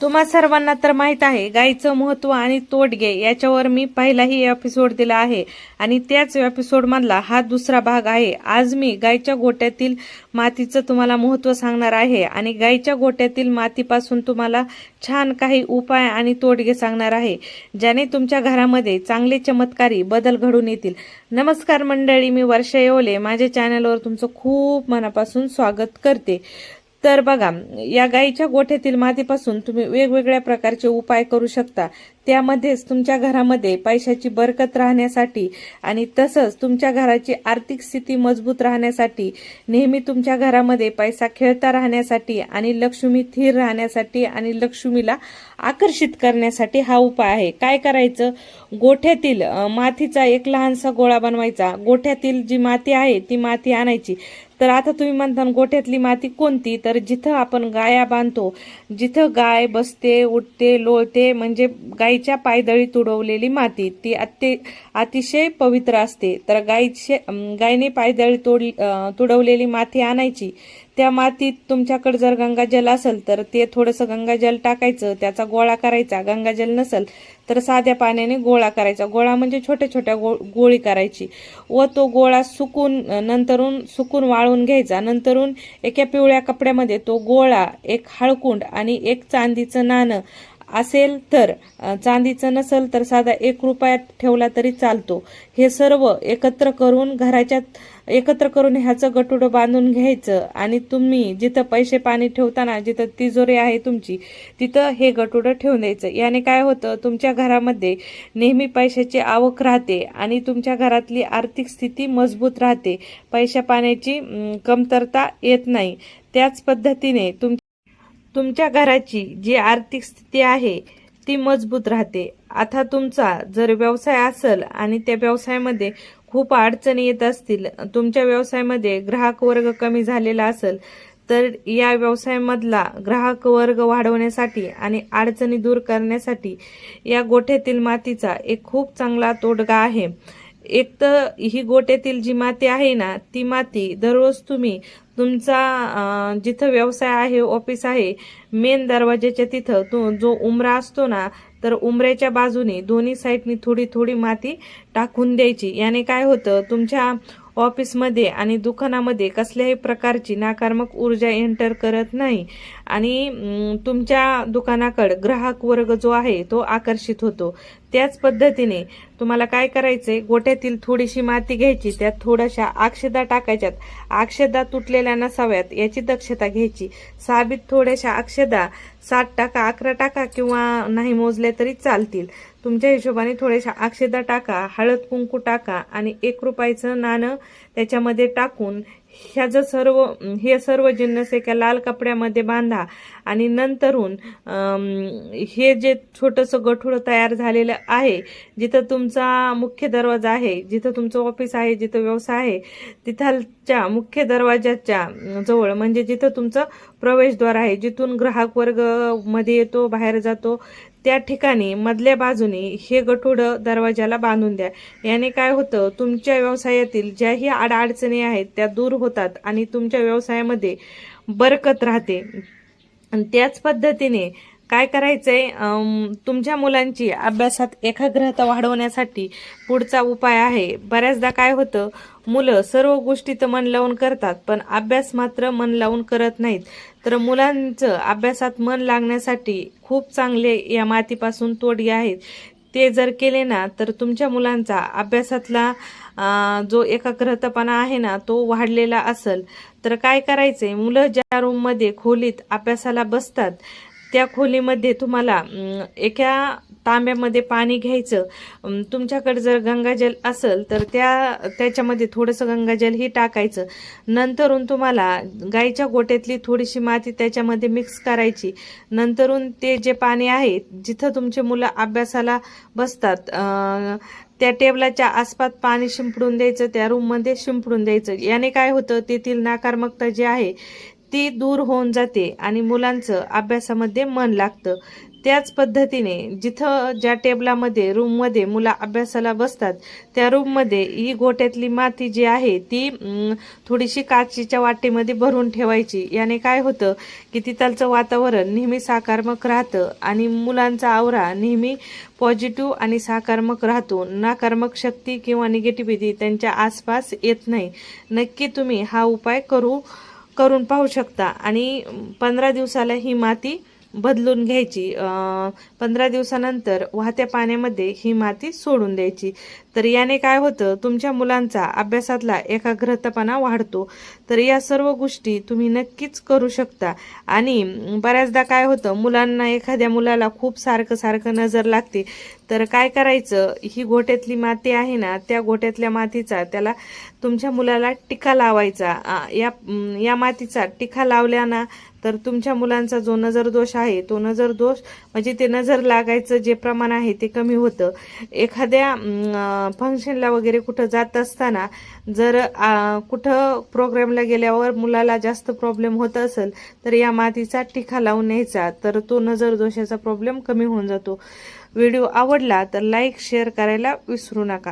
तुम्हा सर्वांना तर माहित आहे गाईचं महत्त्व आणि तोडगे याच्यावर मी पहिलाही एपिसोड दिला आहे आणि त्याच एपिसोडमधला हा दुसरा भाग आहे। आज मी गाईच्या गोट्यातील मातीचं तुम्हाला महत्त्व सांगणार आहे आणि गाईच्या गोट्यातील मातीपासून तुम्हाला छान काही उपाय आणि तोडगे सांगणार आहे, ज्याने तुमच्या घरामध्ये चांगले चमत्कारी बदल घडून येतील। नमस्कार मंडळी, मी वर्षा येवले माझ्या चॅनलवर तुमचं खूप मनापासून स्वागत करते। तर बघा, या गाईच्या गोठ्यातील मातीपासून तुम्ही वेगवेगळ्या प्रकारचे उपाय करू शकता। त्यामध्येच तुमच्या घरामध्ये पैशाची बरकत राहण्यासाठी आणि तसंच तुमच्या घराची आर्थिक स्थिती मजबूत राहण्यासाठी, नेहमी तुमच्या घरामध्ये पैसा खेळता राहण्यासाठी आणि लक्ष्मी स्थिर राहण्यासाठी आणि लक्ष्मीला आकर्षित करण्यासाठी हा उपाय आहे। काय करायचं, गोठ्यातील मातीचा एक लहानसा गोळा बनवायचा। गोठ्यातील जी माती आहे ती माती आणायची। तर आता तुम्ही म्हणता गोठ्यातली माती कोणती, तर जिथं आपण गाया बांधतो, जिथं गाय बसते, उठते, लोळते, म्हणजे गाईच्या पायदळी तुडवलेली माती ती अतिशय पवित्र असते। तर गायने पायदळी तुडवलेली माती आणायची। त्या मातीत तुमच्याकडे जर गंगाजल असेल तर ते थोडंसं गंगाजल टाकायचं, त्याचा गोळा करायचा। गंगाजल नसेल तर साध्या पाण्याने गोळा करायचा। गोळा म्हणजे छोट्या छोट्या गोळी करायची व तो गोळा सुकून वाळून घ्यायचा। नंतरून एका पिवळ्या कपड्यामध्ये तो गोळा, एक हळकुंड आणि एक चांदीचं नाणं असेल तर, चांदीचं नसेल तर साधा 1 रुपया ठेवला तरी चालतो। हे सर्व एकत्र करून ह्याचं गठुडं बांधून घ्यायचं आणि तुम्ही जिथं पैसे पाणी ठेवताना, जिथं तिजोरी आहे तुमची, तिथं हे गठुडं ठेवून द्यायचं। याने काय होतं, तुमच्या घरामध्ये नेहमी पैशाची आवक राहते आणि तुमच्या घरातली आर्थिक स्थिती मजबूत राहते, पैशा पाण्याची कमतरता येत नाही। त्याच पद्धतीने तुमच्या घराची जी आर्थिक स्थिती आहे ती मजबूत राहते। आता तुमचा जर व्यवसाय असेल आणि त्या व्यवसायामध्ये खूप अडचणी येत असतील, तुमच्या व्यवसायामध्ये ग्राहक वर्ग कमी झालेला असेल, तर या व्यवसायामधला ग्राहक वर्ग वाढवण्यासाठी आणि अडचणी दूर करण्यासाठी या गोठ्यातील मातीचा एक खूप चांगला तोडगा आहे। एक तर ही गोठ्यातील जी माती आहे ना, ती माती दररोज तुम्ही तुमचा जिथं व्यवसाय आहे, ऑफिस आहे, मेन दरवाजाच्या तिथं जो उंबरा असतो ना, तर उंबऱ्याच्या बाजूने दोन्ही साईडनी थोडी थोडी माती टाकून द्यायची। याने काय होतं, तुमच्या ऑफिसमध्ये आणि दुकानामध्ये कसल्याही प्रकारची नकारात्मक ऊर्जा एंटर करत नाही आणि तुमच्या दुकानाकडे ग्राहक वर्ग जो आहे तो आकर्षित होतो। त्याच पद्धतीने तुम्हाला काय करायचंय, गोठ्यातील थोडीशी माती घ्यायची, त्यात थोड्याशा अक्षदा टाकायच्यात। अक्षदा तुटलेल्या नसाव्यात याची दक्षता घ्यायची। साबीत थोड्याशा अक्षदा 7 टाका, 11 टाका किंवा नाही मोजले तरी चालतील, तुमच्या हिशोबाने थोड्याशा अक्षदा टाका, हळद कुंकू टाका आणि 1 रुपयाचं नाणं त्याच्यामध्ये टाकून हे सर्व जिन्नस एका लाल कपड्यामध्ये बांधा आणि नंतरून हे जे छोटंसं गठुडं तयार झालेलं आहे, जिथं तुमचा मुख्य दरवाजा आहे, जिथं तुमचं ऑफिस आहे, जिथं व्यवसाय आहे, तिथलच्या मुख्य दरवाजाच्या जवळ, म्हणजे जिथं तुमचं प्रवेशद्वार आहे, जिथून ग्राहक वर्ग मध्ये येतो, बाहेर जातो, त्या ठिकाणी मधल्या बाजूने हे गठुडं दरवाजाला बांधून द्या। याने काय होतं, तुमच्या व्यवसायातील ज्याही अडचणी आहेत त्या दूर होतात आणि तुमच्या व्यवसायामध्ये बरकत राहते। आणि त्याच पद्धतीने काय करायचंय, तुमच्या मुलांची अभ्यासात एकाग्रता वाढवण्यासाठी पुढचा उपाय आहे। बऱ्याचदा काय होतं, मुलं सर्व गोष्टी तर मन लावून करतात पण अभ्यास मात्र मन लावून करत नाहीत। तर मुलांचं अभ्यासात मन लागण्यासाठी खूप चांगले या मातीपासून तोडगे आहेत। ते जर केले ना, तर तुमच्या मुलांचा अभ्यासातला जो एकाग्रतापणा आहे ना तो वाढलेला असेल। तर काय करायचंय, मुलं ज्या रूममध्ये खोलीत अभ्यासाला बसतात त्या खोलीमध्ये तुम्हाला एका तांब्यामध्ये पाणी घ्यायचं। तुमच्याकडे जर गंगाजल असेल तर त्याच्यामध्ये थोडंसं गंगाजल ही टाकायचं। नंतरून तुम्हाला गाईच्या गोठ्यातली थोडीशी माती त्याच्यामध्ये मिक्स करायची। नंतरून ते जे पाणी आहे, जिथं तुमचे मुलं अभ्यासाला बसतात त्या टेबलाच्या आसपास पाणी शिंपडून द्यायचं, त्या रूममध्ये शिंपडून द्यायचं। याने काय होतं, तेथील नकारात्मकता जी आहे ती दूर होऊन जाते आणि मुलांचं अभ्यासामध्ये मन लागतं. त्याच पद्धतीने जिथं ज्या टेबलामध्ये रूममध्ये मुलं अभ्यासाला बसतात त्या रूममध्ये ही गोट्यातली माती जी आहे ती थोडीशी काचेच्या वाटीमध्ये भरून ठेवायची. याने काय होतं की तिथलचं वातावरण नेहमी सकारात्मक राहतं आणि मुलांचा आवरा नेहमी पॉझिटिव्ह आणि सकारात्मक राहतो. नकारात्मक शक्ती किंवा निगेटिव्हिटी त्यांच्या आसपास येत नाही. नक्की तुम्ही हा उपाय करून पाहू शकता आणि 15 दिवसाला ही माती बदलून घ्यायची. 15 दिवसानंतर वाहत्या पाण्यामध्ये ही माती सोडून द्यायची. तर याने काय होतं तुमच्या मुलांचा अभ्यासातला एकाग्रतापणा वाढतो. तर या सर्व गोष्टी तुम्ही नक्कीच करू शकता. आणि बऱ्याचदा काय होतं मुलांना एखाद्या मुलाला खूप सारखं नजर लागते. तर काय करायचं ही गोट्यातली माती आहे ना त्या गोट्यातल्या मातीचा त्याला तुमच्या मुलाला टिका लावायचा. या मातीचा टिका लावल्याना तर तुमच्या मुलांचा जो नजर दोष आहे तो नजर दोष म्हणजे ते नजर लागायचं जे प्रमाण आहे ते कमी होतं. एखाद्या फंक्शनला वगैरे कुठं जात असताना जर कुठं प्रोग्रामला गेल्यावर मुलाला जास्त प्रॉब्लेम होत असेल तर या मातीचा टिका लावून न्यायचा तर तो नजर दोषाचा प्रॉब्लेम कमी होऊन जातो. व्हिडिओ आवडला तर लाईक शेअर करायला विसरू नका.